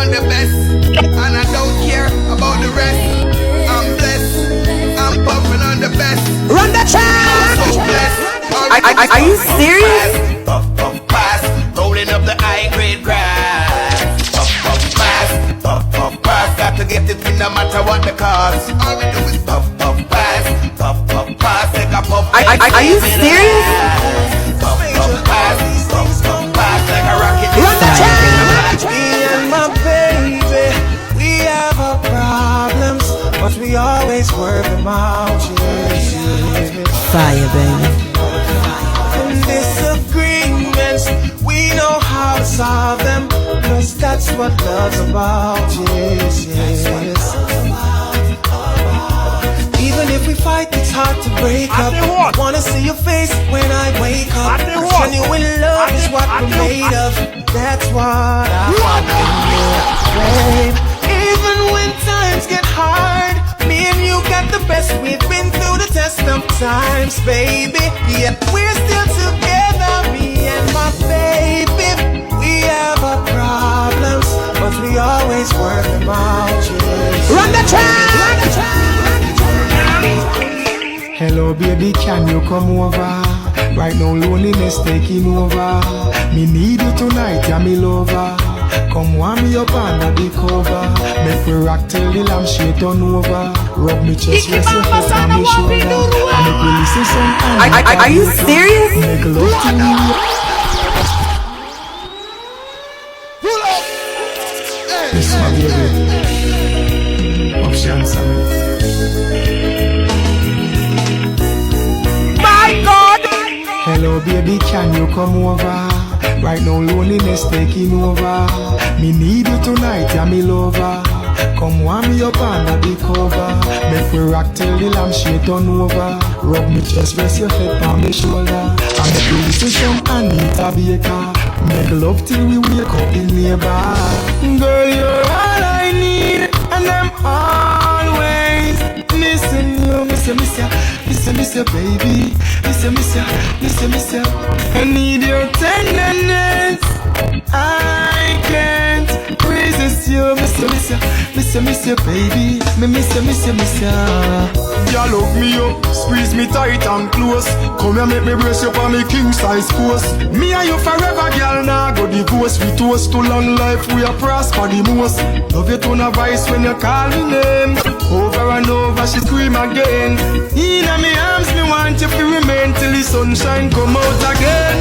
I'm the best, and I don't care about the rest. I'm blessed, I'm puffing on the best. Run the track! I'm so blessed. Are you serious? Puff, puff, pass, rolling up the high grade grass. Puff, puff, pass, puff, puff, pass. Got to get it in no matter what the cost. All we do is puff, puff, pass, puff, puff, pass. Take a puff. Are you serious? Puff, puff, pass, puff, puff, pass. Like a rocket. Run the track! Me and my baby, we have our problems, but we always work them out. Fire, baby. Disagreements, we know how to solve them, cause that's what love's about, yes, yes. Even if we fight, it's hard to break up. I wanna see your face when I wake up. Genuine love is what we're made of. That's what I want in you, babe. Even when times get hard, me and you got the best. We've been through the test of times, baby. Yeah, we're still together, me and my baby. We have our problems, but we always work them out. Yes. Run the track! Hello baby, can you come over? Right now loneliness taking over. Me need you tonight, yeah me lover. Come warm me up under the cover. Make me rock till the lampshade turn over. Rub me chest, rest your head on my shoulder. And make me listen some. Are you serious? Make love to me. This my baby. Options My God! Hello baby, can you come over? Right now loneliness taking over. Me need you tonight, yeah me lover. Come warm me up under the cover. Make me rock till the lampshade turn over. Rub me chest, rest your head on my shoulder. And make me listen some Anita Baker. Make love till we wake up in labor. Girl, you're all I need, and I'm always missing you. Miss you, baby. Miss you. I need your tenderness. I can't resist you. Miss you, baby. Miss you. You love me up, squeeze me tight and close. Come here, make me brace you for me king size post. Me and you forever, girl. Now go divorce. We toast to long life. We are prosper the most. Love you tone of voice when you call me name. Over and over, she scream again. In my arms, me want you to remain till the sunshine come out again.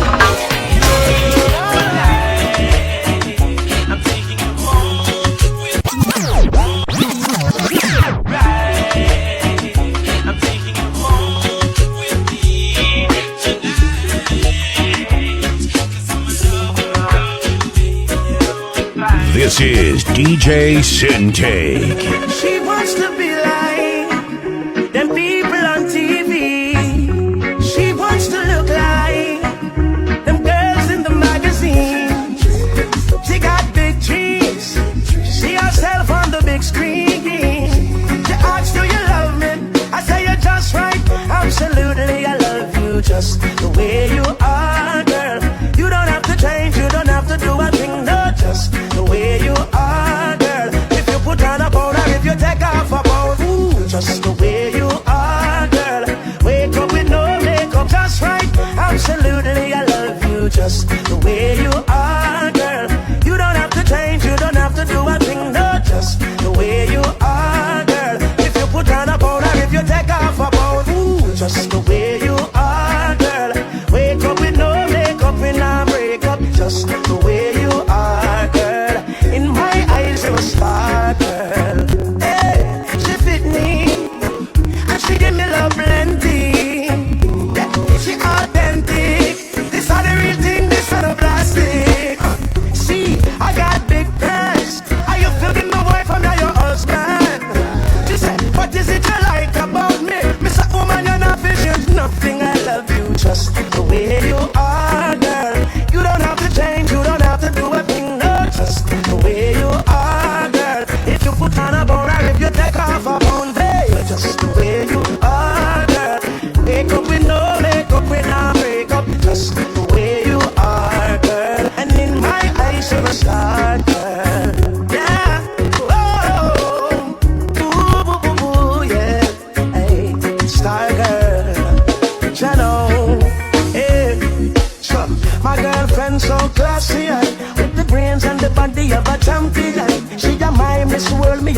This is DJ Sintake. She wants to be like them people on TV. She wants to look like them girls in the magazine. She got big dreams. She see herself on the big screen. She asks, do you love me? I say you're just right. Absolutely, I love you just the way you are, girl. You don't have to change. You don't have to do a thing. No, just the way you are, girl. If you put on a powder, if you take off a pound, ooh, just the way you are, girl. Wake up with no makeup, just right. Absolutely, I love you just the way you are, girl. You don't have to change, you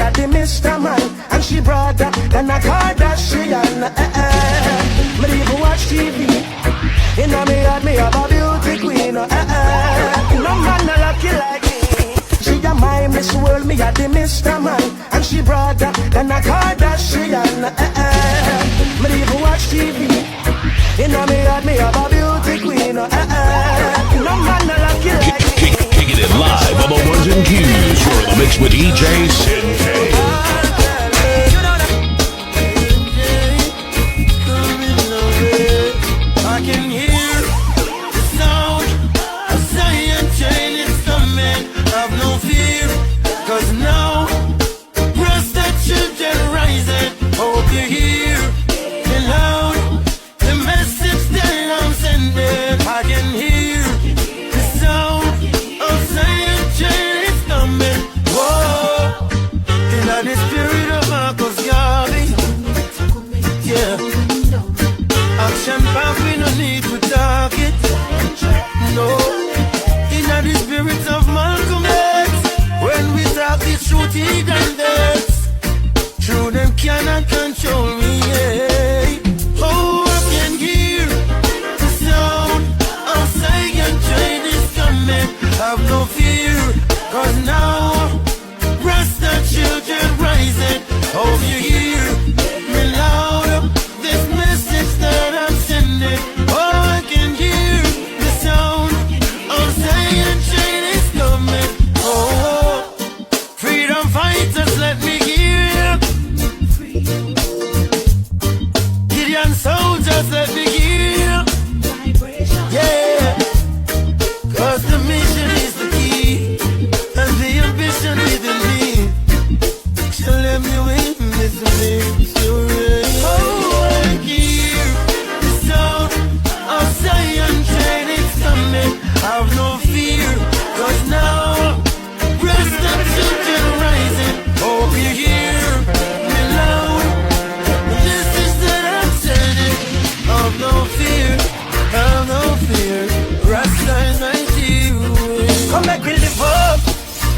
a the Mr. Man, and she broader than a Kardashian. Me even watch TV. In a me heart, me have a beauty queen. No man no lucky like me. She a my Miss World, me a the Mr. Man, and she broader than a Kardashian. Me even watch TV. In a me heart, me have a beauty queen. No man no lucky like me. Kicking it live on the ones and twos. You're in the mix with DJ Sente. I can hear the sound of Zion train is coming. Have no fear, cause now Rasta children rising. Hope you hear the loud, the message that I'm sending. I can hear the sound of Zion train is coming. Whoa, in the spirit of Marcus Garvey. Yeah. Action path, we no need to talk it. No, in the spirit of Malcolm X, when we talk the truth, he granddad's. True, them cannot control me. Yeah. Oh, I can hear the sound of Zion train is coming. Have no fear, cause now Rasta children rising. Hope you hear me loud. This message that I'm sending. Oh, I can hear the sound of Zion train is coming. Oh, freedom fighters, let me hear you. Gideon soldiers, let me hear you. Yeah, cause the mission is the key, and the ambition within me. Shall let me witness the mix. Have no fear, cause now Rasta children rising. Hope you hear me loud. This is that I'm sending. Have no fear, have no fear. Rasta is my shield. Come back, we live up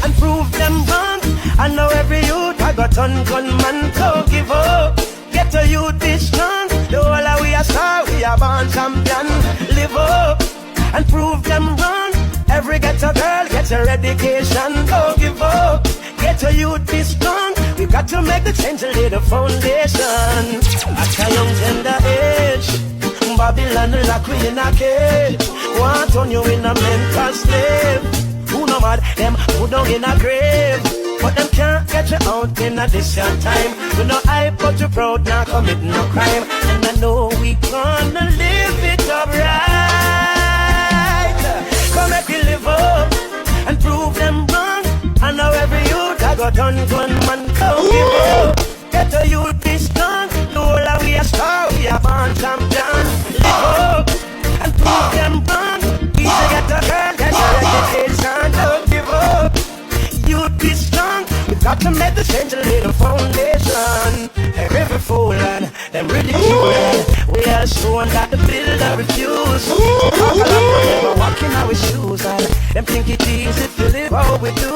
and prove them wrong. I know every youth I got on gunman, don't give up. Get a youth be strong. The whole of we are star, we are born champion. Live up and prove them wrong. Every ghetto girl gets her education. Don't give up. Get a youth be strong. We got to make the change and lay the foundation. At a young tender age, Babylon lock we in a cage. Want on you in a mental slave. Who no mad, them who down in a grave. But them can't get you out in a distant time. We no hype but you proud, not commit no crime. And I know we gonna live it up right. Come make we live up and prove them wrong. I know every youth I got on gunman, don't give up. Get a youth be strong. The whole of we are star, we are born champion. Live up and prove them wrong. Easy get a girl, get your education, don't give up. Youth be strong. We got to make the change and lay the foundation. Every fool and them ridicule. We are showing that the builder refuse. Never walking our shoes and them think it easy to live how we do.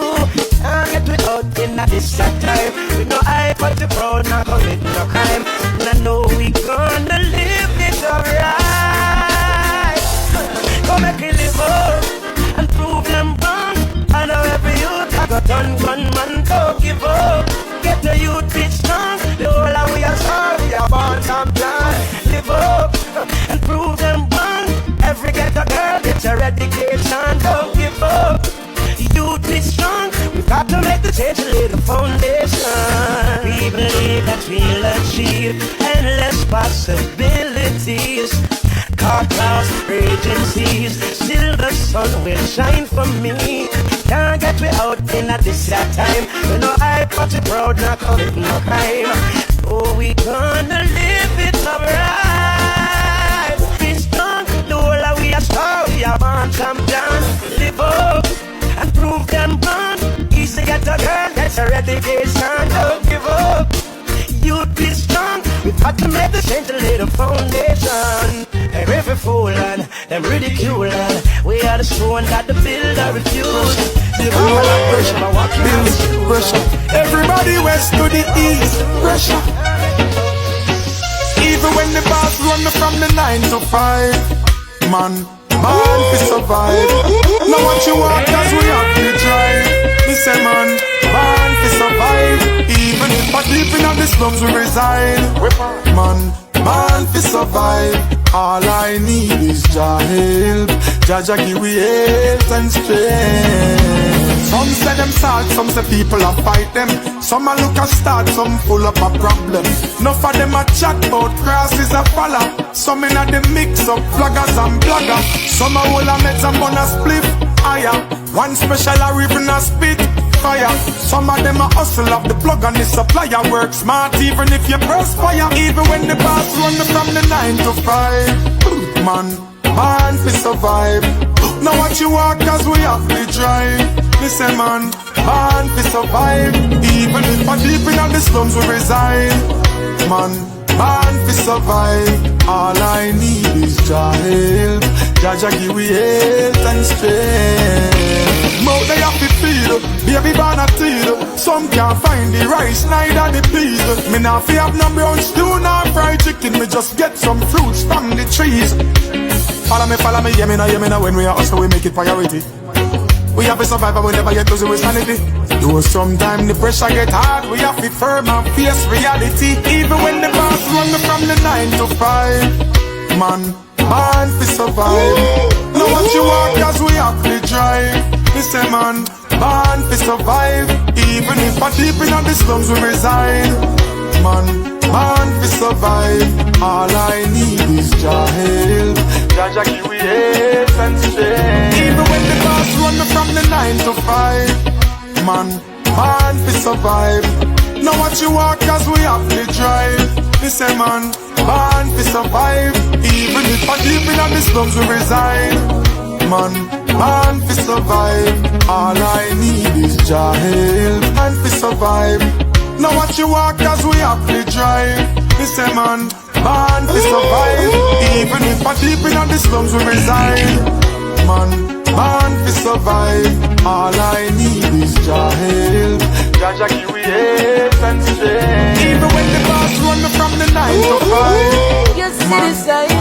Can't get without in a distant time. We no hype but the proud, not commit no crime. And I know we gonna live it alright. Come make me live up and prove them wrong. I know every youth I got on gunman, don't give up. Get the youth be strong. The whole of we are sorry, we are born champion. Live up and prove them wrong. Every ghetto girl get your education, don't give up. Youth be strong. We got to make the change and lay the foundation. We believe that we'll achieve endless possibilities. Dark clouds, raging seas, still the sun will shine for me. Can't get me out in a distant time. We no hype but we proud, not commit no crime. Oh, we gonna live it alright. Be strong, the whole of we are star, we are born champion. Live up and prove them wrong. Easy get a girl, get your education, don't give up. You'd be strong. We got to make the change and lay the foundation. Every fool and them ridicule and we are the show and that the builder refuse. The people are pushing my walking on the shoes. pressure. Everybody west to the east, pressure. Even when the boss run me from the 9 to 5, man, born to survive. Now what you want, cause we have to drive. Me say man, born to survive. Even if I deep in the slums we reside, man, born to survive. All I need is Jah help. Jah give we health and strength. Some say them sad, some say people a fight them. Some a look a start, some full up a problem. Enough of them a chat about crosses a follow. Some in a the mix up vloggers and bloggers. Some a hold a meds and bun a spliff higher. One special a ribbon a spit fire. Some of them a hustle of the plug and the supplier. Work smart even if you press fire. Even when the boss run from the 9 to 5, man, born to survive. Now what you want, cause we have to drive. Me say man, born to survive. Even if I deep in the slums we reside, man, born to survive. All I need is Jah help. Jah give we health and strength. Mouth they have to feed, baby born a teal. Some can't find the rice, neither the peas. Me nah fi have no brown stew, nor fried chicken. Me just get some fruits from the trees. Follow me, yeah me now. When we are hustle, we make it priority. We have to survive and we never get losing with sanity. Though sometimes the pressure get hard, we have to firm and face reality. Even when the boss run me from the 9 to 5, man, born to survive. Now what you want, cause we have to drive. Me say man, born to survive. Even if I deep in the slums we reside, man, born to survive. All I need is Jah help. Jah give we health and strength. Even when the boss run me from the 9 to 5, man, born to survive. Now what you want, cause we have to drive. Me say man, born to survive. Even if I deep in the slums we reside, man, born to survive. All I need is Jah help and to survive. Now what you want, cause we have to drive. Me say man, born to survive. Even if I deep in the slums we reside, man, born to survive. All I need is Jah help. Jah give we health and strength. Even when the boss run me from the 9 to 5, man,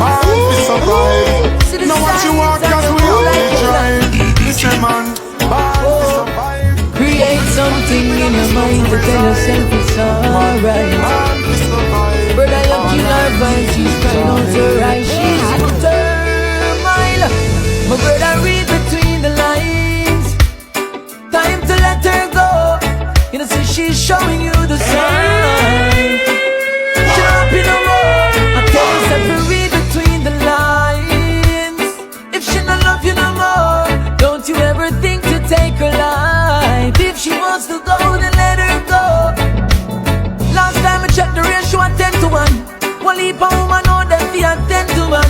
born to survive. Now what you want, cause we have to drive. Me say man, born to survive. Create something in your mind to tell yourself it's alright. Brother, you kill her vibe, she's crying out her eyes. She's in turmoil. My brother, read between the lines. Time to let her go. You know, see she's showing you the sign. Jump in a row. I tell you, separate read between the lines. If she don't love you no more, don't you ever think to take her life. If she wants to go, then let her go. Last time I checked the ratio at 10 to 1. One leap a woman know them fi at 10 to 1.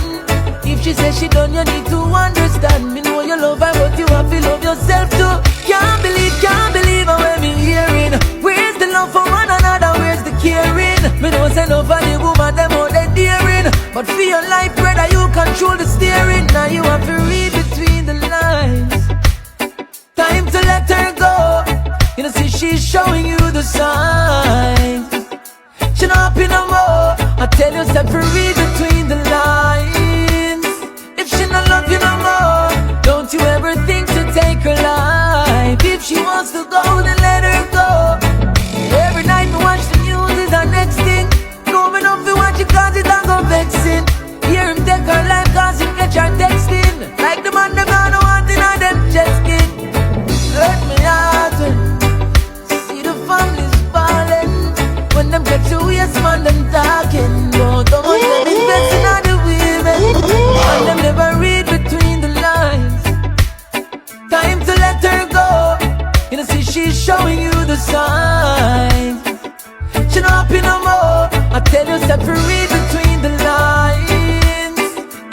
If she says she done, you need to understand. Me know you love her, but you have to love yourself too. Can't believe how I'm hearing. Where's the love for one another? Where's the caring? Me know say love for the woman, them all they daring. But for your life, brother, you control the steering. Now you have to read between the lines. Time to let her go. You know, see she's showing you the signs. She not happy no more. I tell you, separate between the lines. If she not love you no more, don't you ever think to take her life. If she wants to go, then let her go. Every night we watch the news is our next thing. Coming up to watch it cause it a go vexing. Hear him take her life cause him get her texting. Like the man them gonna want in a them chest skin. Hurt me heart when see the families falling. When them get to yes man them talking. But how much them investing on the women. And them never read between the lines. Time to let her go. You know see she's showing you the signs. She not happy no more. I tell you separate between the lines.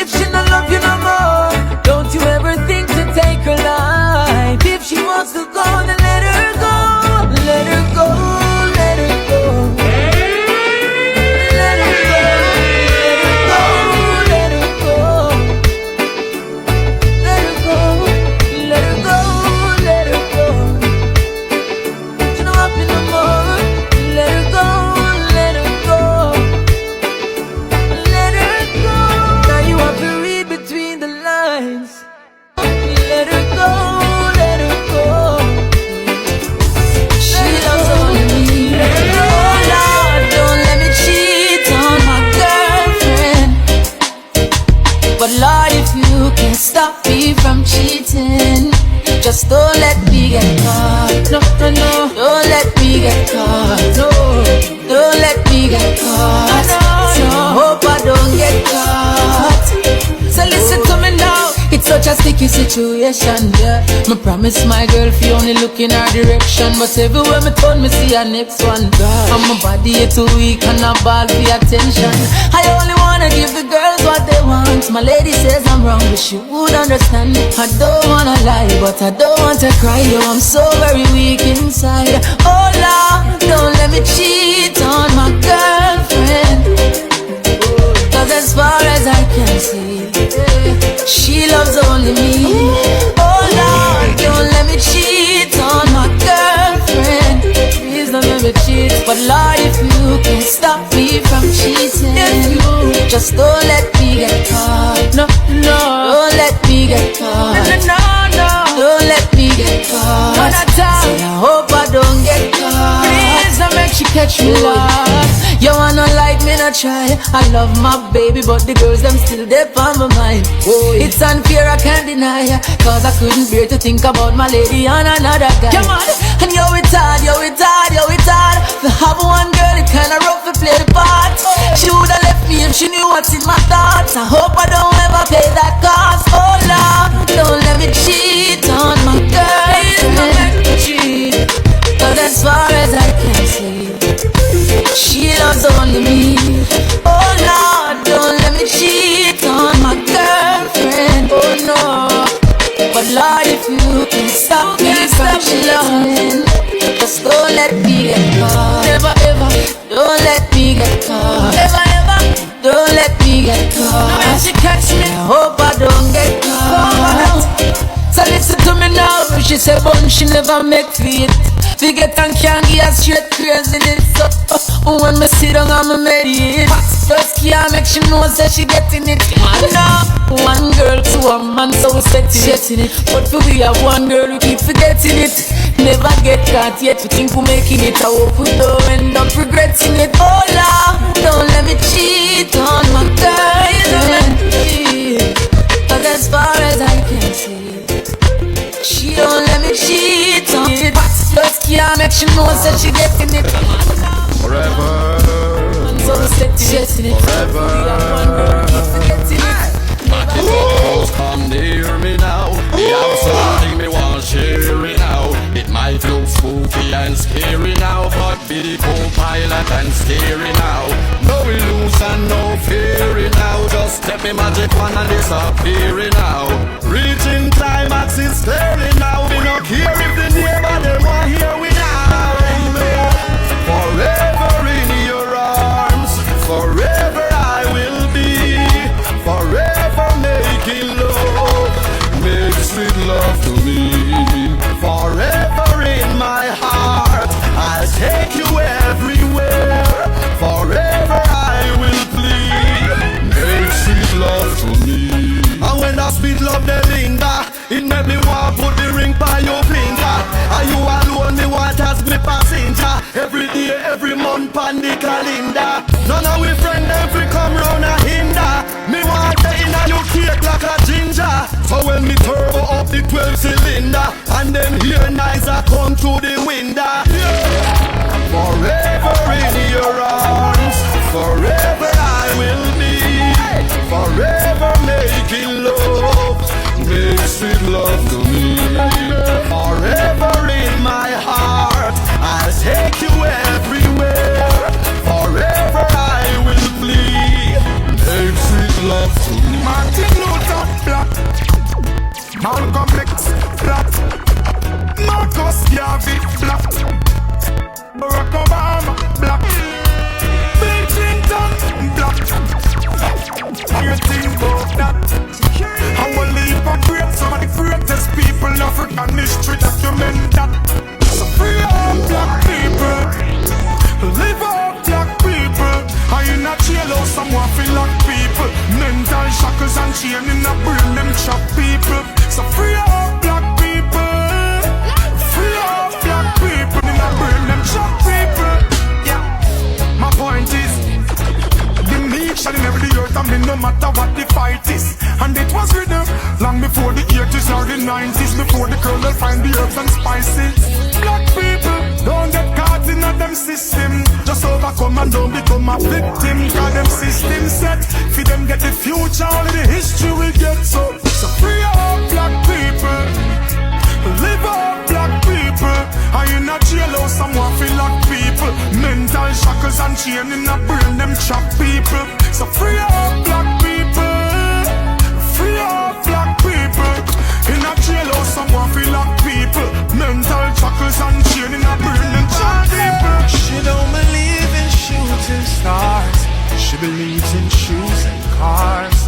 If she not love you no more, don't you ever think to take her life. If she wants to go, then let her go. Let her go, let her go. Let her go, let her go, let her go. Let her go, let her go, let her go. She not get caught. No, don't let me get caught. So I hope I don't get caught. So listen to me now. It's such a sticky situation, yeah. Me promise my girl fi only look in her direction, but everywhere me turn me see her next one. And my body is too weak and I ball for attention. I only wanna give the girls what they want. My lady says I'm wrong, but she would understand. I don't wanna lie, but I don't want to cry. Yo, I'm so very weak inside. Oh Lord, don't let me cheat on my girlfriend. Cause as far as I can see, she loves only me. Oh Lord, don't let me cheat on my girlfriend. Please don't let me cheat. But Lord, if you can stop me from cheating, just don't let me get caught. No, no, don't let me get caught. No, no, don't let me get caught. Say I hope I don't get caught. Please don't make she catch me, Lord. You wanna like me, not try. I love my baby, but the girls them still there on my mind. It's unfair, I can't deny. Cause I couldn't bear to think about my lady and another guy. Come on, and yo it's hard, yo it's hard, yo it's hard. To have one girl, it kinda rough to play the part. She would've left me if she knew what's in my thoughts. I hope I don't ever pay that cost. Oh Lord, don't let me cheat on my girlfriend. Cause as far as I can see, she loves only me. Oh Lord, don't let me cheat on my girlfriend. Oh no. But Lord, if you can stop me from cheating, just don't let me get caught. Never ever, don't let me get caught. Never ever, don't let me get caught. When she catch me, I hope I don't get caught. So listen to me now. She say bun she never make feet. Forget and can't give her straight craziness. So when me sit down and me meditate, just can't make she know that she getting it. No, one girl to a man, so we setting it. But for we have one girl, we keep forgetting it. Never get caught yet, we think we're making it. I hope we don't end up regretting it. Oh Lord, don't let me cheat on my girlfriend. Cause as far as I can see, she don't let me cheat on it. Just can't make she know that she getting it. Forever. So we setting it. Forever. We have one girl, keep forgetting it. Close, come near me now. You have something me want to share it now. It might look spooky and scary now, but be the co-pilot and steering now. No illusion, no fearing now. Just step me magic one and disappearing now. Reaching climax is clearing now. We don't care if the neighbor them want hear we now. Forever in your arms, forever I will be. Forever making love, make sweet love to me. Forever in my heart, I'll take you everywhere. Forever I will plead, make sweet love to me. And when that sweet love they linger, it make me want put the ring by your finger. Are you alone, me want as me passenger? Every day, every month on the calendar. None of we friend them fi come round a hinder. Me want the inna you cake like a ginger. So when me turbo up the 12 cylinder, and them here nice a come through the window. Yeah. Forever in your arms, forever I will be. Forever making love, make sweet love to me. Forever in my heart, I'll take you everywhere. Forever I will plead, make sweet love to me. Martin Luther black, Malcolm X black, Marcus Garvey black, Barack Obama black, Bill Clinton black. How you think about that? I will leave a great, some of the greatest people in African history document that. So free all black people, live all black people. Are you not jail or someone feel like people? Mental shackles and chain in a brain, them trap people. So free all black people, free all black people in a brain, them trap people. Yeah, my point is, the nation in every earth, I mean no matter what the fight is. And it was written long before the 80s or the 90s, before the colonel find the herbs and spices. Black people don't get caught in a come and don't become a victim. Cause them system set, for them get the future, only the history will get. So free up black people, live up black people. I in a jailhouse, someone feel like people. Mental shackles and chain in a brain, them trap people. So free up black people, free up black people. In a jailhouse, someone feel like people. Mental shackles and chain in a brain, them trap people. She don't believe in shooting stars. She believes in shoes and cars,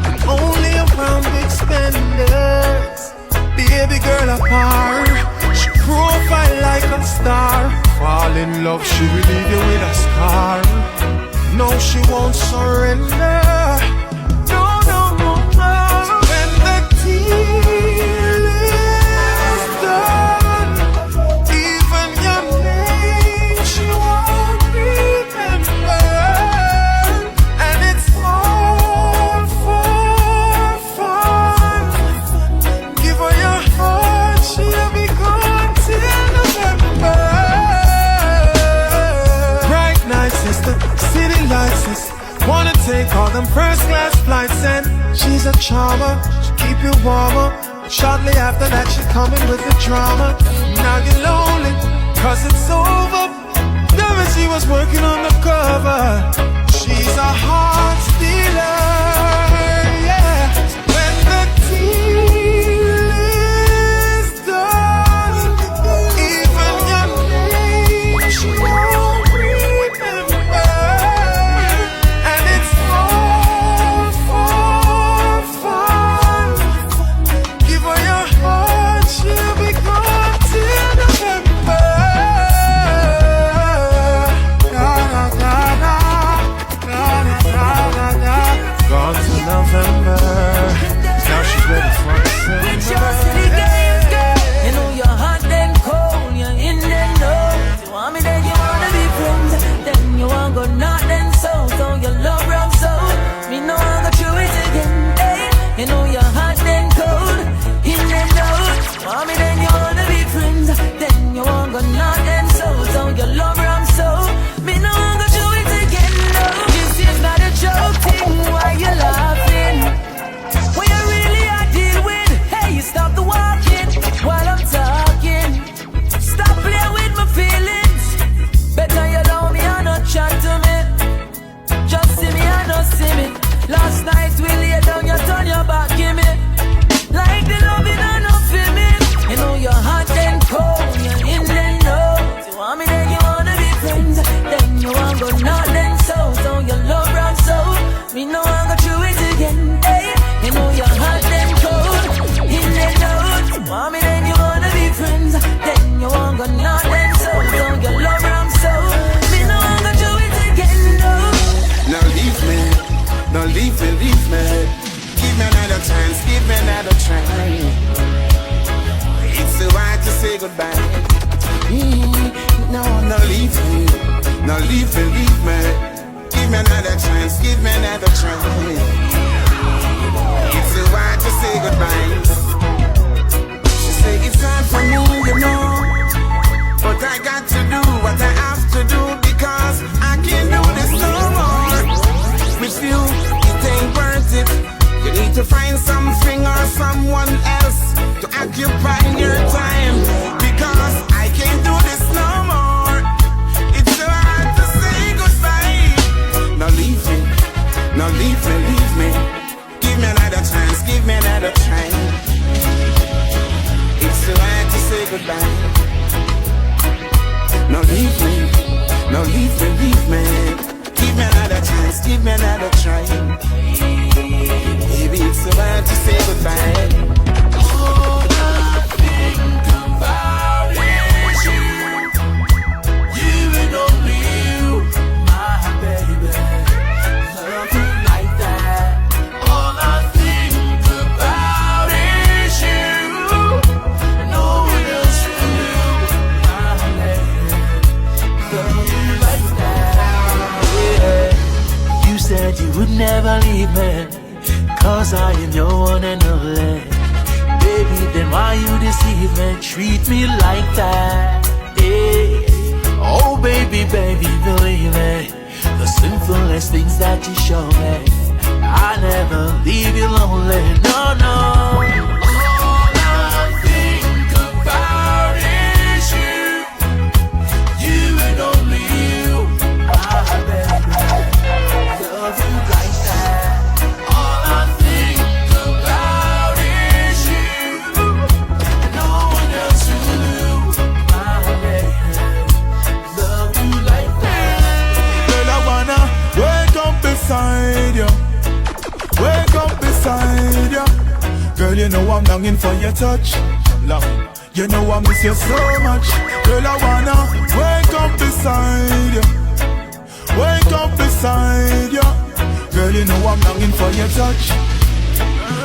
and only around big spenders. Baby girl apart, she profile like a star. Fall in love, she will leave you with a scar. No, she won't surrender. No, no, no, no. When the deal is done, even your name she won't remember. And it's all for fun. Give her your heart, she'll be gone till November. Bright nights, sister, city lights, sis. Wanna take all them first class flights, and she's a charmer, she keep you warmer. Shortly after that, she coming with the drama. Now you're lonely, cause it's over. Now when she was working on the cover, she's a heart stealer, yeah. When the deal is done, even your name she won't remember. And it's all for fun. Give her your heart, she'll be gone till November. Da, da, da, da. Da, da, da, da, da. Gone till November. Now she's ready for December. You know you're hot then cold, you're in then out. You want me then you wanna be friends, then you want go not then so. So your love rub so, me know I go through it again. Hey, you know you're hot then cold, in then out. You want me then you wanna be friends, then you want go not then so. So your love rub so, me know I go through it again. No, this is not a joke thing. Why you laughing? When you really I deal with, hey, you stop the walking while I'm talking. Stop playing with my feelings. Better you love me and not chat to me. Just see me and not see me. Last night we lay down, you turn your back in me. Like the loving and not feel me. You know you're hot then cold, you're in then out. You want me then you wanna be friends, then you want go not then so. So your love run so, me know I go through it again. Hey, you know you're hot then cold, in then out. You want me then you wanna be friends, then you want go not then so. So your love run so, me know I go through it again. No. Now leave me, now leave me, leave me. Give me another chance, give me another try. It's so hard to say goodbye. No, no, leave me, now leave me, leave me. Give me another chance, give me another try. It's so hard to say goodbye. She say it's hard for me, you know, but I got to do what I have to do because I can't do this no more. With you, it ain't worth it. You need to find something or someone else to occupy your time because I can't do this no more. It's so hard to say goodbye. Now leave me, now leave me, leave me. Give me another chance, give me another try. It's so hard to say goodbye. Now leave me, now leave me, leave me. Give me another chance, give me another try. Baby, it's so hard to say goodbye. All I think about is you and only you, my baby. Love you like that. All I think about is you, no one else will do, my lady. Love you like that. Yeah. You said you would never leave me, 'cause I am your one and only. Baby, then why you deceive me? Treat me like that. Hey. Oh baby, baby, believe me. Girl, you know I'm longing for your touch. Longing. You know I miss you so much. Girl, I wanna wake up beside you. Wake up beside you. Girl, you know I'm longing for your touch.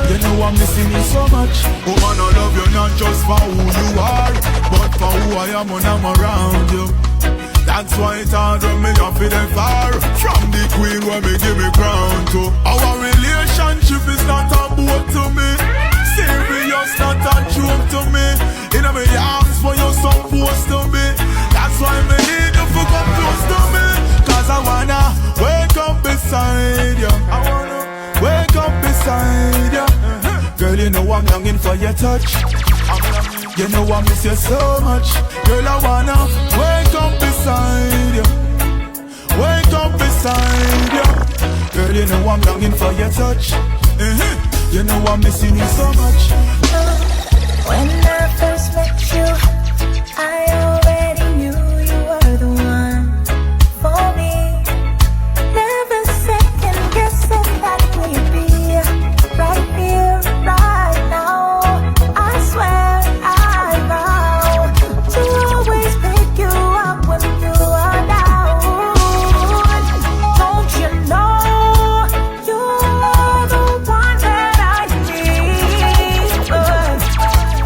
You know I'm missing you so much. Woman, I love you not just for who you are, but for who I am when I'm around you. That's why it's hard when me off it far from the queen where me give me crown to. Our relationship is not a boat to me. Serious, not a joke to me. In my arms for you supposed to be. That's why me need you to come close to me. Cause I wanna wake up beside you. I wanna wake up beside you. Girl, you know I'm longing for your touch. You know I miss you so much. Girl, I wanna wake up beside you. Wake up beside you. Girl, you know I'm longing for your touch. You know I'm missing you so much. When I first met you, I already knew you were the one for me. Never second guessing that we'd be right here, right now. I swear I vow to always pick you up when you are down. Don't you know you're the one that I need?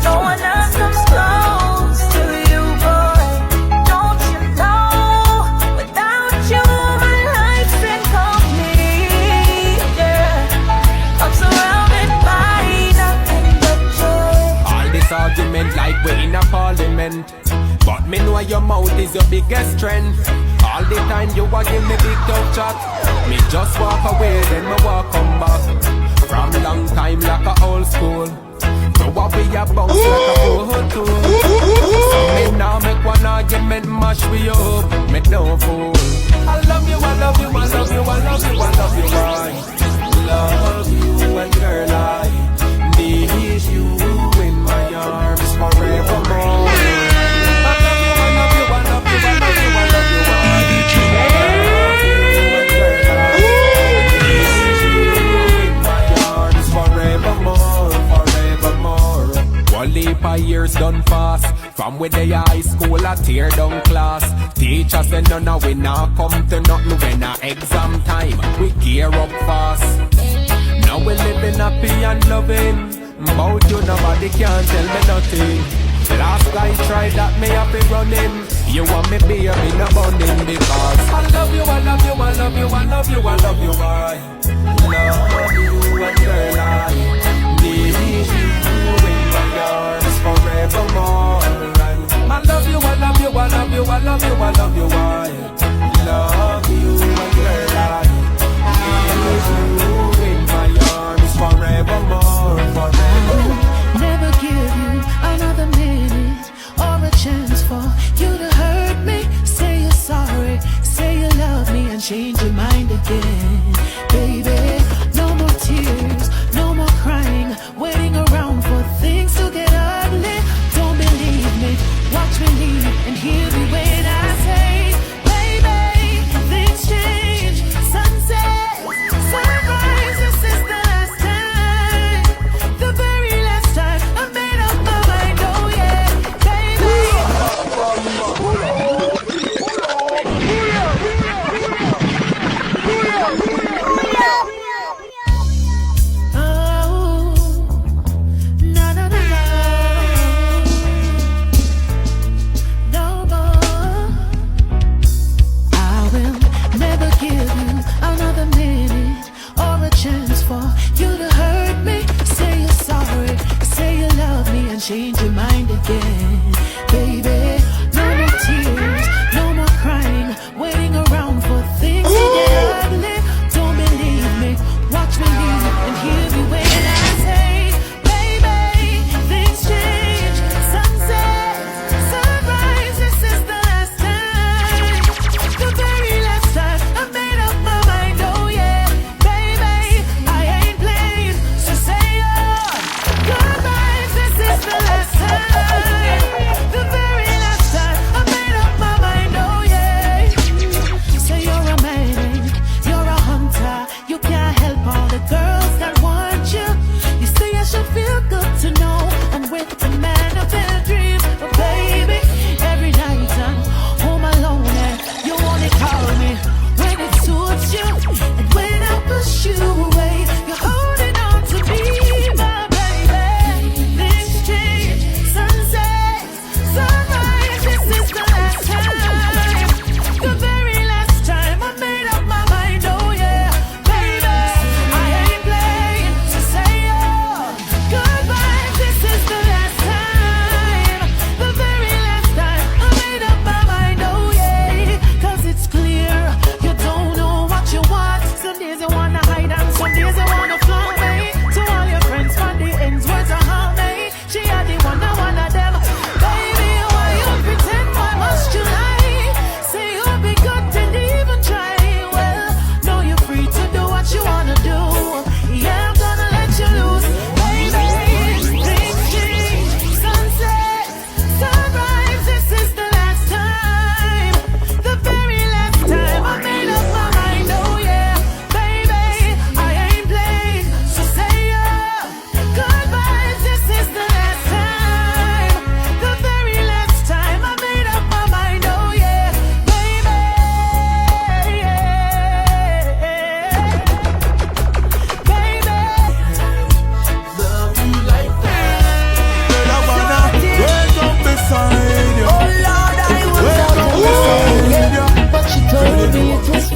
No one else comes close to you, boy. Don't you know? Without you, my life's incomplete. Yeah, I'm surrounded by nothing but joy. All this argument like we in a parliament, but me know your mouth is your biggest strength. All the time you a give me big tough chat. Me just walk away, then me walk come back. From long time like a old school. So what we a bounce like a old tool. So me now make one argument mash we up. Me no fool. I love you, I love you, I love you, I love you, I love you, I love you, and girl I need you in my arms forevermore. I love you, I love you, I love you, I love you, I love you, I need you, and girl I need you in my arms forevermore, forevermore. One leap of years done fast. From with the high school a tear down class. Teachers say none of we not come to nothing when a exam time. We gear up fast. Now we living happy and loving. About you nobody can tell me nothing. Last guy tried that me have been running. You want me be a me no bonding because I love you, I love you, I love you, I love you, I love you, I love you, and girl I need you in my arms forevermore. And I love you, I love you, I love you, I love you, I love you, I love you, and girl I need you in my arms forevermore, forever. Never give you another minute or a chance for you to hurt me. Say you're sorry, say you love me, and change your mind again. Baby, no more tears,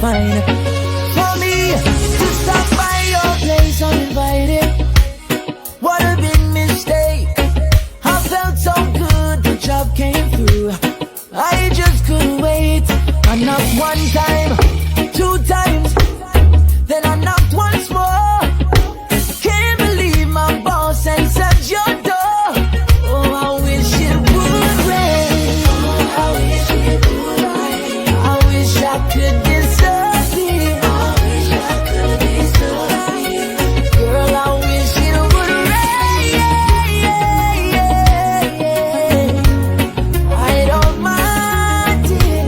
fine. For me to stop by your place uninvited would have been mistake. I felt so good, the job came through. I just couldn't wait. I knocked one time, 2 times, then I knocked once more. Can't believe my boss answered your door. Oh, I wish it would rain. I wish it would rain. I wish I could disappear. I wish I could disappear. Girl, I wish it would rain. I don't mind it.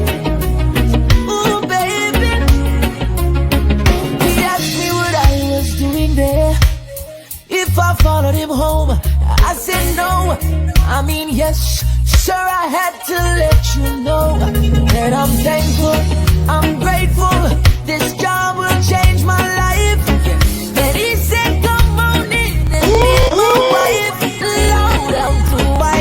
Ooh, baby. He asked me what I was doing there. If I followed him home, I said no. I mean yes, sir, I had to let you know that I'm thankful, I'm grateful. This job will change my life. Then he said, come on in and meet my wife. Lord, how do I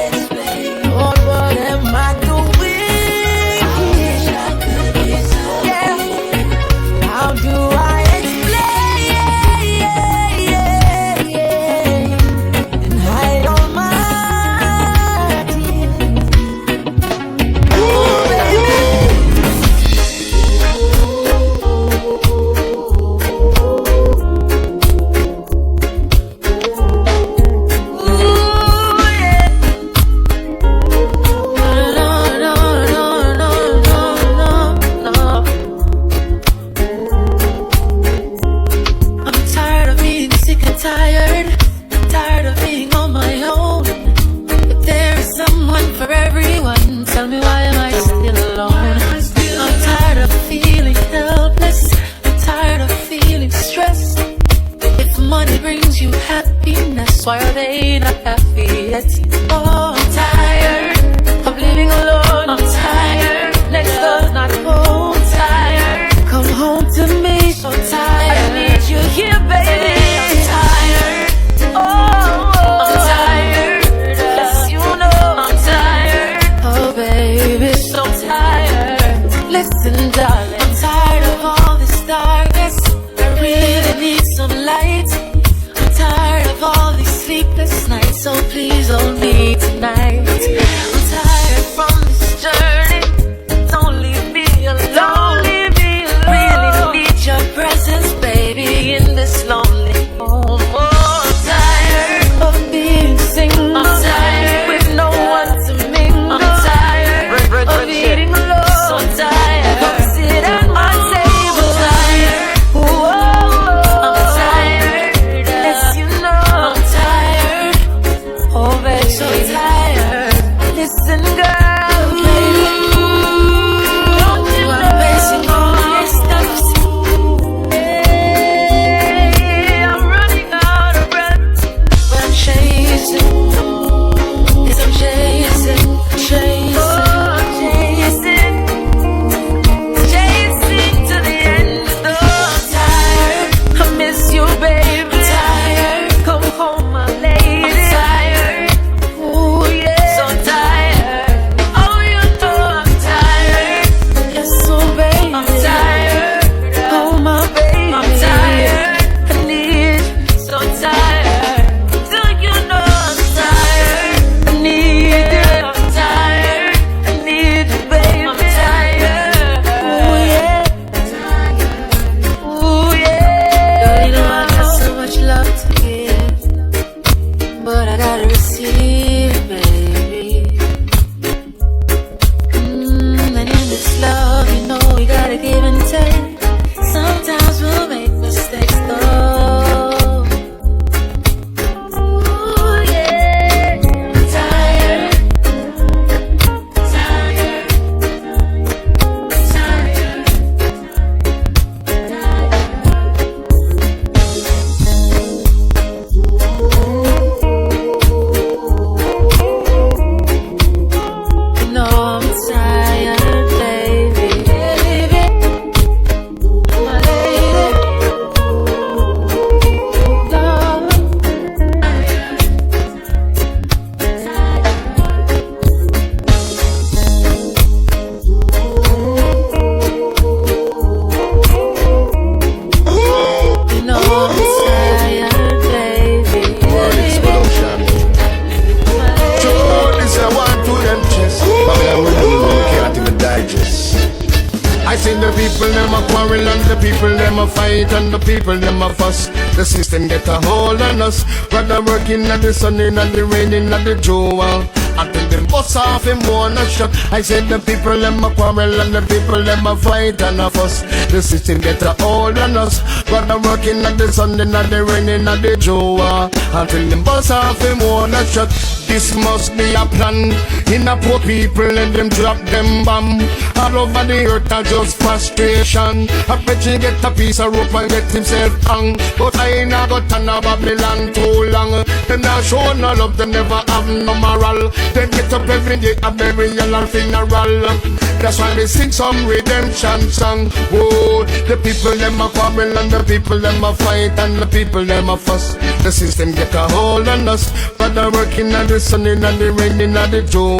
explain? Lord, what am I doing? Yeah. How do I explain? And hide all my tears. Ooh, baby. Ooh, yeah. No, no, no, no, no, no, no. I'm tired of being sick and tired. Tired of being on my own. But there is someone for everyone. Tell me, why am I still alone? I'm tired of feeling helpless. I'm tired of feeling stressed. If money brings you happiness, why are they not happy yet? Oh, I'm tired of living alone. I'm tired. Next door's not home. I'm tired. Come home to me. So tired. I need you here, baby. I'm tired. Oh, I'm tired. Yes, you know I'm tired. Oh, baby, so tired. Listen, darling, I'm tired of all this darkness. I really need some light. I'm tired of all these sleepless nights. So please hold me tonight. I'm tired from this journey. Don't leave me alone. Don't leave me alone. Really need your presence, baby, in this lonely home. Oh, I'm tired of being single. I'm tired with no one to mingle. I'm tired of eating alone. So tired. Come sit at my table. I'm tired. Whoa, I'm tired. Yes, you know I'm tired. Oh, baby, so tired. Listen, girl, baby. Don't you know I'm facing all these steps? Hey, I'm running out of breath. But I'm chasing. Yes, I'm chasing. Chasing. Oh, I'm chasing. Chasing to the end. Oh, I'm tired. I miss you, baby. I'm tired. Come home, my lady. I'm tired. Ooh, yeah. So tired. them we can't even digest. I see the people them a quarrel and the people them a fight and the people them a fuss. The system get a hold on us. Rather working at the sun in and the rain in and the joy. Until them bust off him one a shot. I said the people them a quarrel and the people them a fight and a fuss. The system get a hold on us. Rather working at the sun in and the rain in and the joy. Until them bust off him one a shot. This must be a plan. In a poor people and them drop them bomb. All over the earth are just frustration. I bet you get a piece of rope and get himself hung. But I ain't a got on a Babylon too long. Them not show no love, them never have no moral. Them get up every day a burial and funeral. That's why they sing some redemption song. Oh, the people them a quarrel and the people them a fight and the people them a fuss. The system get a hold on us. But they're working at the sun and the rain and the joy.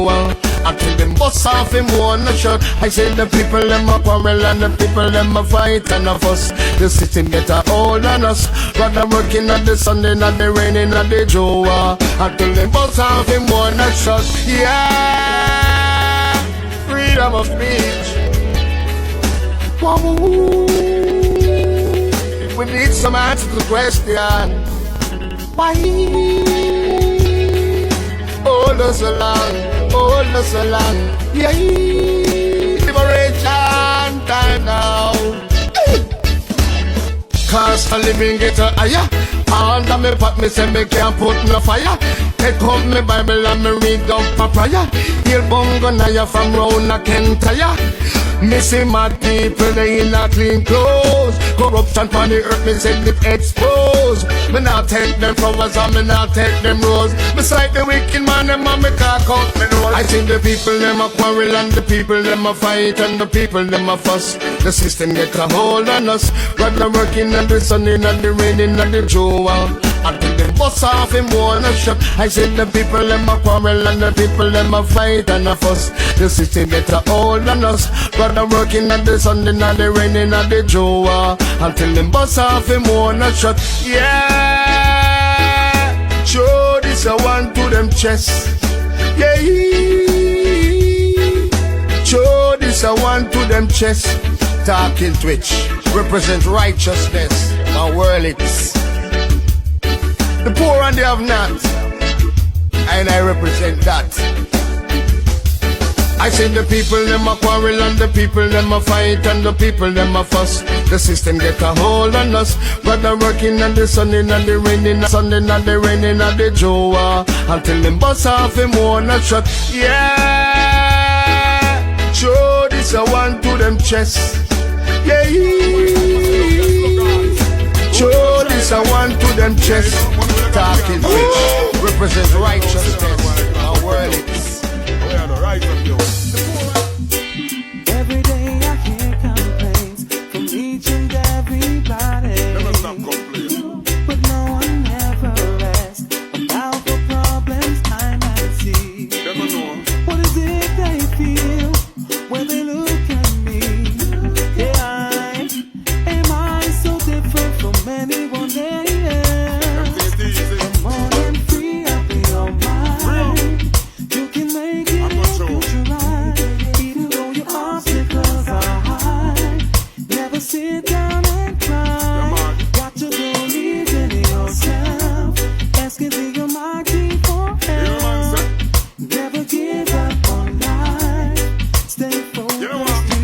Until them bust off him one a shot. I say the people them a quarrel and the people them a fight and a fuss. The system get a hold on us. Rather working at the sun and the rain and the joy. Until them bust off him one a shot. Yeah, freedom of speech. We need some answers to the question. Why? Hold us along, yeah. Liberation time now. Cost of living get a higher. Under me pot me say me can't put no fire. Take up me Bible and me read up a prayer. Heal bongo naya from round a Kentire. Me see mad people, they in a clean clothes. Corruption on the earth, me say it exposed. Me not take them flowers and me not take them rose. Beside the wicked man, them and me talk out me roll. I see the people, them a quarrel and the people, them a fight and the people, them a fuss. The system get a hold on us. Rather working and the sun in and the rain in and the joy. Until them bust off him one a shot. I said the people them a quarrel and the people them a fight and a fuss. The system get a hold on us. Rather working at the sun and the rain and the joy. Until them bust off him one a shot. Yeah, show this a one to them chest. Yeah, show this a one to them chest. Talking Twitch represent righteousness. My world it's the poor and the have not, and I represent that. I say the people them a quarrel and the people them a fight and the people them a fuss. The system get a hold on us. Rather working and the sun in and the rain in the sun and the rain in and the joy. Until them bust off him one a shot. Yeah, show this a one to them chest. Yeah, show this a one to them chest. Talking rich, represent righteousness. Our world is. Every day I hear complaints from each and everybody. Never stop complaining. But no one ever asks about the problems I might see. Never know. What is it they feel when they look at me? Yeah, am I so different from anyone else? Come on and free up your mind. You can make it if you try. Even though your obstacles are high, never sit down and cry. Got to believe in yourself. Asking the Almighty for help. Never give up on life. Stay focused,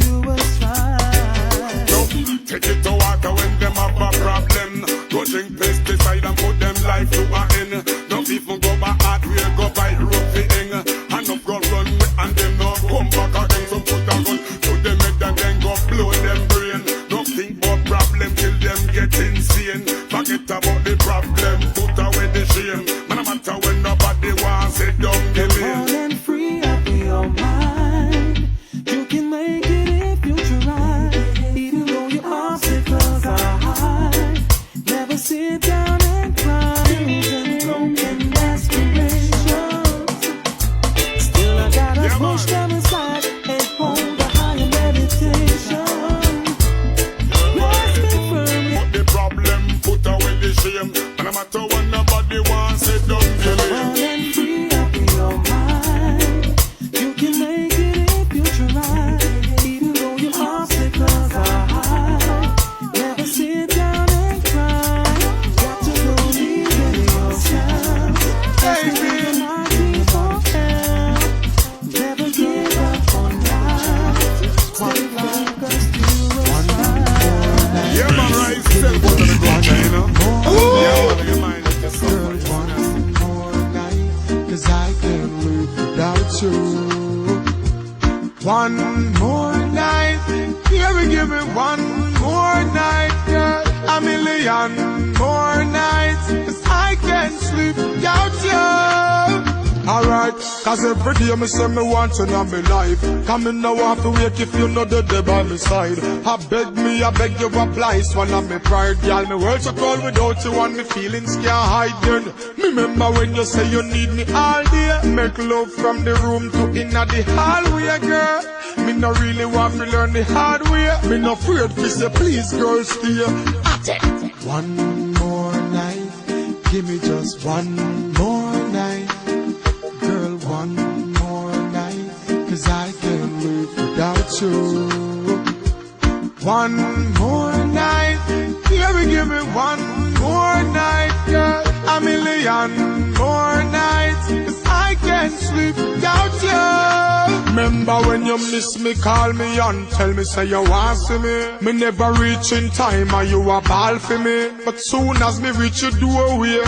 do what's right. Take it to water when them have a problem. Go drink pesticide and put them life to an end. Don't even go by hardware, go by roofing. And up go run with and them no come back again. So put a gun to them head and then go blow them brain. Don't think about problem till them get insane. Forget about the problem, put away the shame. Man, no matter when nobody wants it, don't give Come on in. and free up your mind. You can make it if you try. Even though your obstacles are high, never sit down and cry. And broken aspirations, still I gotta push them aside and hold a higher meditation. Let's be firm. Put the problem, put away the shame. And no matter when nobody wants it, don't give Come in. on and free up your mind. You can make it One more night, yeah, we give it one more night, girl. A million more nights, 'cause I can't sleep without you. Alright, 'cause every day me say me want you in my life. Come in now have to wake if you know the day by my side. I beg you apply, swallow me pride, girl. Me world so cold without you and me feelings can't hide then. Me remember when you say you need me all day. Make love from the room to inna the hallway, girl. Me no really want to learn the hard way. Me no afraid to say please, girl, stay. One more night, give me just one more night. Girl, one more night, 'cause I can't live without you. One more night, yeah, we give me one more night, girl. A million more nights, 'cause I can't sleep without you. Remember when you miss me, call me and tell me say you want see me. Me never reach in time and you a ball for me. But soon as me reach your doorway,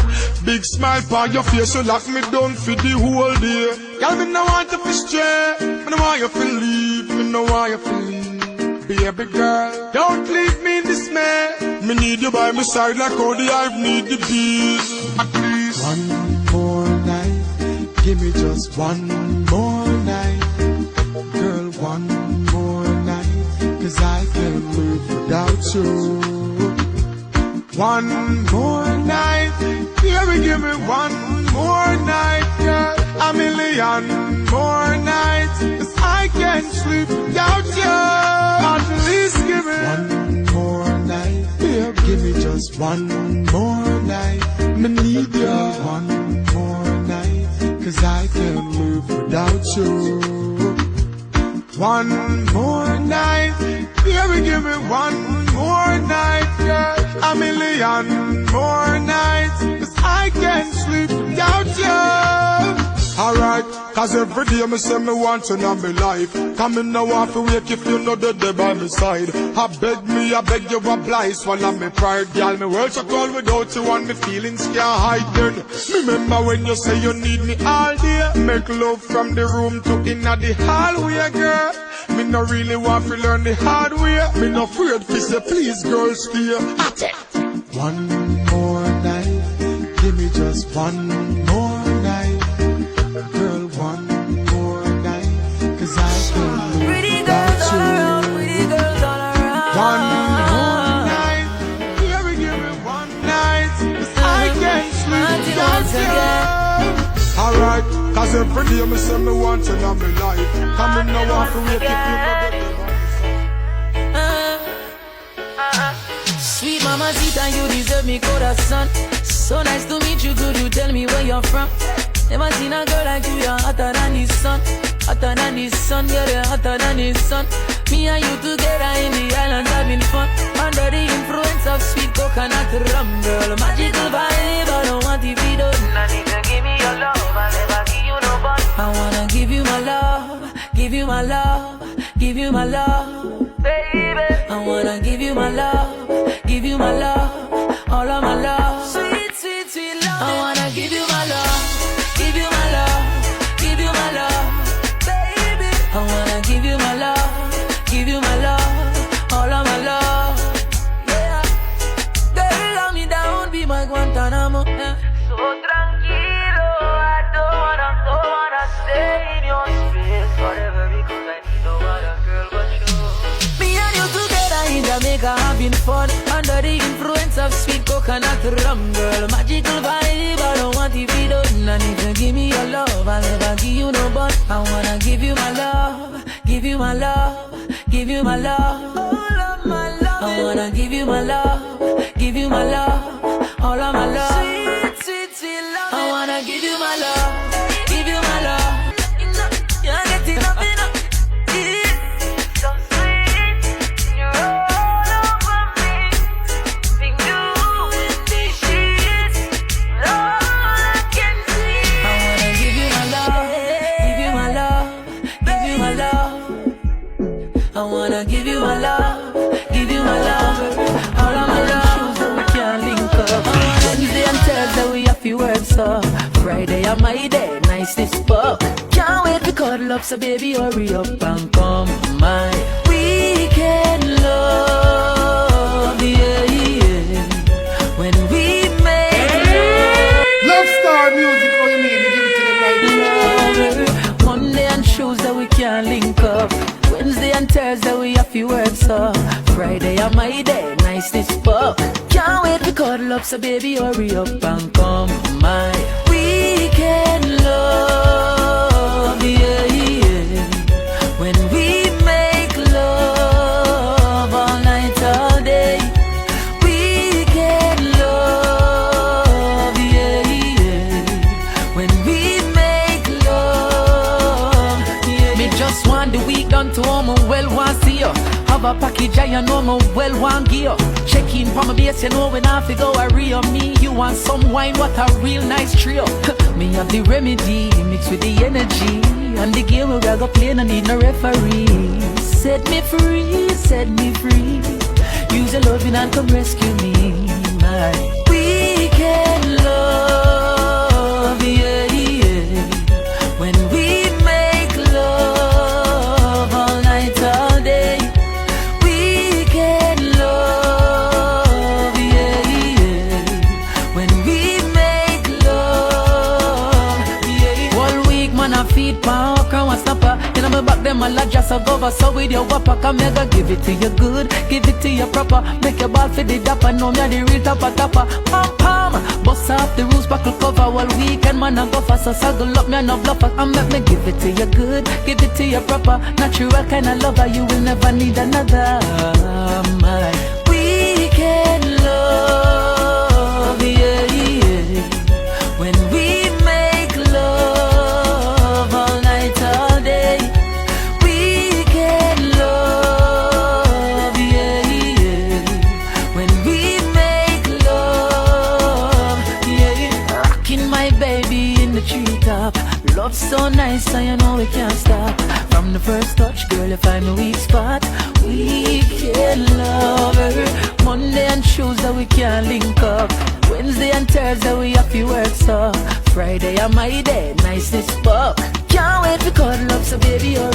big smile on your face, you lock me down for the whole day. Girl, me no want you to stray, me no want you to leave, me no want you to leave. Baby girl, don't leave me in dismay. Me need you by my side like how the hive need the bees. At least one more night, give me just one more night. Girl, one more night, 'cause I can't live without you. One more night, yeah, we give me one more night, girl. A million more nights, 'cause I can't sleep without you. At least give me one more night, yeah, give me just one more night. Me need you one more night, 'cause I can't live without you. One more night, yeah, we give me one more night, girl. A million more nights, 'cause I can't sleep without you. Alright, 'cause every day me say me want you in my life. Come in now have to wake if you know the day by my side. I beg you apply, swallow me pride, girl. Me world so cold without you and me feelings can't hide then. Remember when you say you need me all day. Make love from the room to inna the hallway, girl. Me no really want to learn the hard way. Me no afraid to say please, girl, stay. One more night, give me just one more night. Girl, one more night, 'cause I can't live without you. Pretty girls all around. One more night, yeah, we give me one night, 'cause I can't sleep without you. Alright, 'cause every day me say me want you in my life. Come in now have to wake if you know the Sweet mama, sit and you deserve me corazón. So nice to meet you, could you tell me where you're from? Never seen a girl like you, you're hotter than the sun. Hotter than the sun, girl, you're hotter than the sun. Me and you together in the island having fun. Under the influence of sweet coconut rum, girl. Magical vibe, I don't want to be done. I need to give me your love, I'll never give you no bun. I wanna give you my love, give you my love, give you my love, baby. I wanna give you my love, give you my love, all of my love. Sweet, sweet, sweet love. I wanna give you my love, give you my love, give you my love, baby. I wanna give you my love, give you my love, all of my love. Yeah, girl, love me down, be my Guantanamo. Yeah. So tranquilo, I don't wanna stay in your space forever because I need no other girl but you. Me and you together in Jamaica having fun under the influence of sweet coconut rum, girl. Magical vibe, I don't want to be done. I need to give me your love, I'll never give you no bun. I wanna give you my love, give you my love, give you my love, all of my love. I wanna give you my love, give you my love, all of my love. Sweet, sweet, sweet love. I wanna give you my love, give you my love. You're getting up enough. It's so sweet. You're all over me. Think you in the sheets. All I can see. I wanna give you my love, give you my love, give you my love. I wanna give you my love, give you my love, all of my love. We can't link up. Wednesday and Thursday we have to work so. Friday are my day, nice this fuck. Can't wait to cuddle up, so baby hurry up and come my weekend love, yeah, yeah. When we make Love Star Music, all you need, give it to them like love. Monday and Tuesday we can't link up. Wednesday and Thursday we have few words up. Friday are my day, nice this fuck. Can't wait to cuddle up, so baby hurry up and come my weekend love, yeah, yeah. When we make love all night, all day. Weekend love, yeah, yeah. When we make love, yeah. Me just want the week done to all my well want see you. Have a package I know my well want gear. Check in for my base, you know when I have to go I real me. You want some wine, what a real nice trio. Me have the remedy, mixed with the energy. And the game we gotta play, no need no referee. Set me free, set me free. Use your loving and come rescue me. My weekend love, yeah, yeah. When we make love all night, all day. Weekend love, yeah, yeah. When we make love, yeah. All week man I feed power, crown and snapper. You know me back them a lot just a go over. So with your whopper, come here, go give it to you good, give it to you proper. Make your ball for the dapper, know me a the real topper. Pam pam, bust off the rules, buckle cover. All weekend man I go fast, so saddle up me and no bluffer. And make me give it to you good, give it to you proper. Natural kind of lover, you will never need another. My weekend love, yeah, yeah. When we make love all night, all day. Weekend love, yeah, yeah. When we make love, yeah. Rocking my baby in the treetop. Love so nice, so you know we can't stop. From the first touch, girl, you find the weak spot. Weekend lover. Monday and Tuesday we can't link up. Wednesday and Thursday we have few works up. Friday are my day, nice this fuck. Can't wait to cuddle up, so baby hurry